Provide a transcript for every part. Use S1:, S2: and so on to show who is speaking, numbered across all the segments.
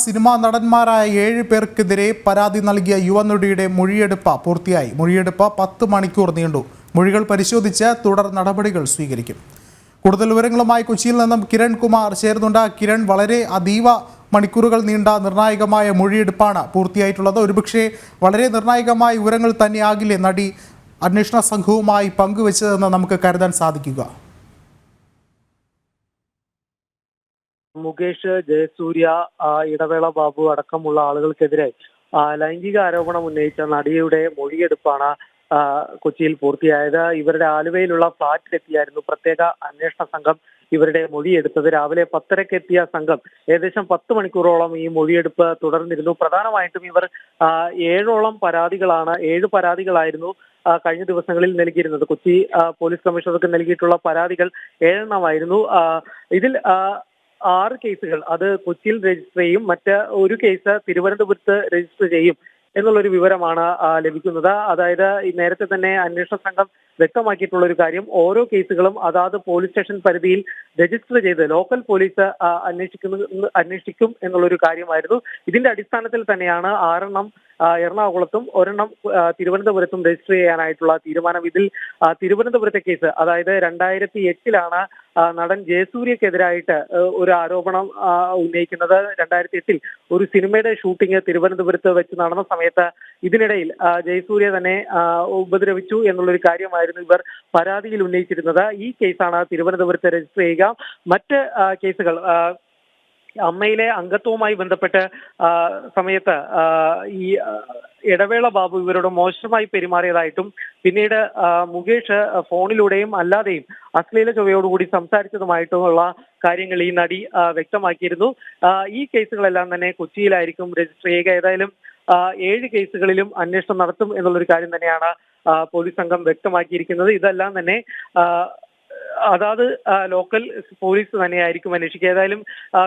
S1: Cinema നടന്മാരായ 7 പേർക്കെതിരെ പരാതി നൽകിയ യുവനടിയുടെ മൊഴിയെടുപ്പ് പൂർത്തിയായി. മൊഴിയെടുപ്പ് 10 മണിക്കൂർ നീണ്ടു. മൊഴികൾ പരിശോധിച്ച് തുടർ നടപടികൾ സ്വീകരിക്കും. കൂടുതൽ വിവരങ്ങളുമായി കൊച്ചിയിൽ നിന്നും കിരൺ കുമാർ ചേരുന്നുണ്ട്. കിരൺ, വളരെ അതീവ മണിക്കൂറുകൾ നീണ്ട നിർണായകമായ മൊഴിയെടുപ്പാണ് പൂർത്തിയായിട്ടുള്ളത്. ഒരുപക്ഷെ വളരെ നിർണായകമായ വിവരങ്ങൾ തന്നെയാകില്ലേ നടി അന്വേഷണ സംഘവുമായി പങ്കുവച്ചതെന്ന് നമുക്ക് കരുതാൻ സാധിക്കുക?
S2: മുകേഷ്, ജയസൂര്യ, ഇടവേള ബാബു അടക്കമുള്ള ആളുകൾക്കെതിരെ ലൈംഗിക ആരോപണം ഉന്നയിച്ച നടിയുടെ മൊഴിയെടുപ്പാണ് കൊച്ചിയിൽ പൂർത്തിയായത്. ഇവരുടെ ആലുവയിലുള്ള ഫ്ളാറ്റിലെത്തിയായിരുന്നു പ്രത്യേക അന്വേഷണ സംഘം ഇവരുടെ മൊഴിയെടുത്തത്. രാവിലെ 10:30 എത്തിയ സംഘം ഏകദേശം 10 മണിക്കൂറോളം ഈ മൊഴിയെടുപ്പ് തുടർന്നിരുന്നു. പ്രധാനമായിട്ടും ഇവർ 7 പരാതികളായിരുന്നു കഴിഞ്ഞ ദിവസങ്ങളിൽ നൽകിയിരുന്നത്. കൊച്ചി പോലീസ് കമ്മീഷണർക്ക് നൽകിയിട്ടുള്ള പരാതികൾ 7 എണ്ണമായിരുന്നു. ഇതിൽ 6 കേസുകൾ അത് കൊച്ചിയിൽ രജിസ്റ്റർ ചെയ്യും, മറ്റ് ഒരു കേസ് തിരുവനന്തപുരത്ത് രജിസ്റ്റർ ചെയ്യും എന്നുള്ളൊരു വിവരമാണ് ലഭിക്കുന്നത്. അതായത് നേരത്തെ തന്നെ അന്വേഷണ സംഘം വ്യക്തമാക്കിയിട്ടുള്ള ഒരു കാര്യം, ഓരോ കേസുകളും അതാത് പോലീസ് സ്റ്റേഷൻ പരിധിയിൽ രജിസ്റ്റർ ചെയ്ത് ലോക്കൽ പോലീസ് അന്വേഷിക്കും എന്നുള്ളൊരു കാര്യമായിരുന്നു. ഇതിന്റെ അടിസ്ഥാനത്തിൽ തന്നെയാണ് 6 എണ്ണം എറണാകുളത്തും 1 എണ്ണം തിരുവനന്തപുരത്തും രജിസ്റ്റർ ചെയ്യാനായിട്ടുള്ള തീരുമാനം. ഇതിൽ തിരുവനന്തപുരത്തെ കേസ്, അതായത് 2008 നടൻ ജയസൂര്യക്കെതിരായിട്ട് ഒരു ആരോപണം ഉന്നയിക്കുന്നത്. 2008 ഒരു സിനിമയുടെ ഷൂട്ടിംഗ് തിരുവനന്തപുരത്ത് വെച്ച് നടന്ന സമയത്ത് ഇതിനിടയിൽ ജയസൂര്യ തന്നെ ഉപദ്രവിച്ചു എന്നുള്ളൊരു കാര്യമായിരുന്നു ഇവർ പരാതിയിൽ ഉന്നയിച്ചിരുന്നത്. ഈ കേസാണ് തിരുവനന്തപുരത്ത് രജിസ്റ്റർ ചെയ്യുക. മറ്റ് കേസുകൾ അമ്മയിലെ അംഗത്വവുമായി ബന്ധപ്പെട്ട് സമയത്ത് ഈ ഇടവേള ബാബു ഇവരോട് മോശമായി പെരുമാറിയതായിട്ടും പിന്നീട് മുകേഷ് ഫോണിലൂടെയും അല്ലാതെയും അശ്ലീല ചൊവ്വയോടുകൂടി സംസാരിച്ചതുമായിട്ടുമുള്ള കാര്യങ്ങൾ ഈ നടി വ്യക്തമാക്കിയിരുന്നു. ഈ കേസുകളെല്ലാം തന്നെ കൊച്ചിയിലായിരിക്കും രജിസ്റ്റർ ചെയ്യുക. ഏതായാലും 7 കേസുകളിലും അന്വേഷണം നടത്തും എന്നുള്ളൊരു കാര്യം തന്നെയാണ് പോലീസ് സംഘം വ്യക്തമാക്കിയിരിക്കുന്നത്. ഇതെല്ലാം തന്നെ അതാത് ലോക്കൽ പോലീസ് തന്നെയായിരിക്കും അന്വേഷിക്കുക. ഏതായാലും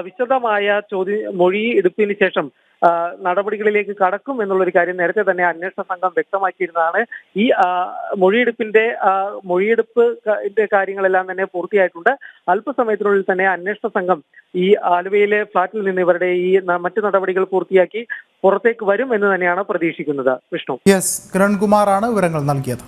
S2: വിശദമായ മൊഴി എടുപ്പിന് ശേഷം നടപടികളിലേക്ക് കടക്കും എന്നുള്ളൊരു കാര്യം നേരത്തെ തന്നെ അന്വേഷണ സംഘം വ്യക്തമാക്കിയിരുന്നതാണ്. ഈ മൊഴിയെടുപ്പ് കാര്യങ്ങളെല്ലാം തന്നെ പൂർത്തിയായിട്ടുണ്ട്. അല്പസമയത്തിനുള്ളിൽ തന്നെ അന്വേഷണ സംഘം ഈ ആലുവയിലെ ഫ്ളാറ്റിൽ നിന്ന് ഇവരുടെ ഈ മറ്റു നടപടികൾ പൂർത്തിയാക്കി പുറത്തേക്ക് വരും എന്ന് തന്നെയാണ് പ്രതീക്ഷിക്കുന്നത്. വിഷ്ണു.
S1: കിരൺ കുമാറാണ് വിവരങ്ങൾ നൽകിയത്.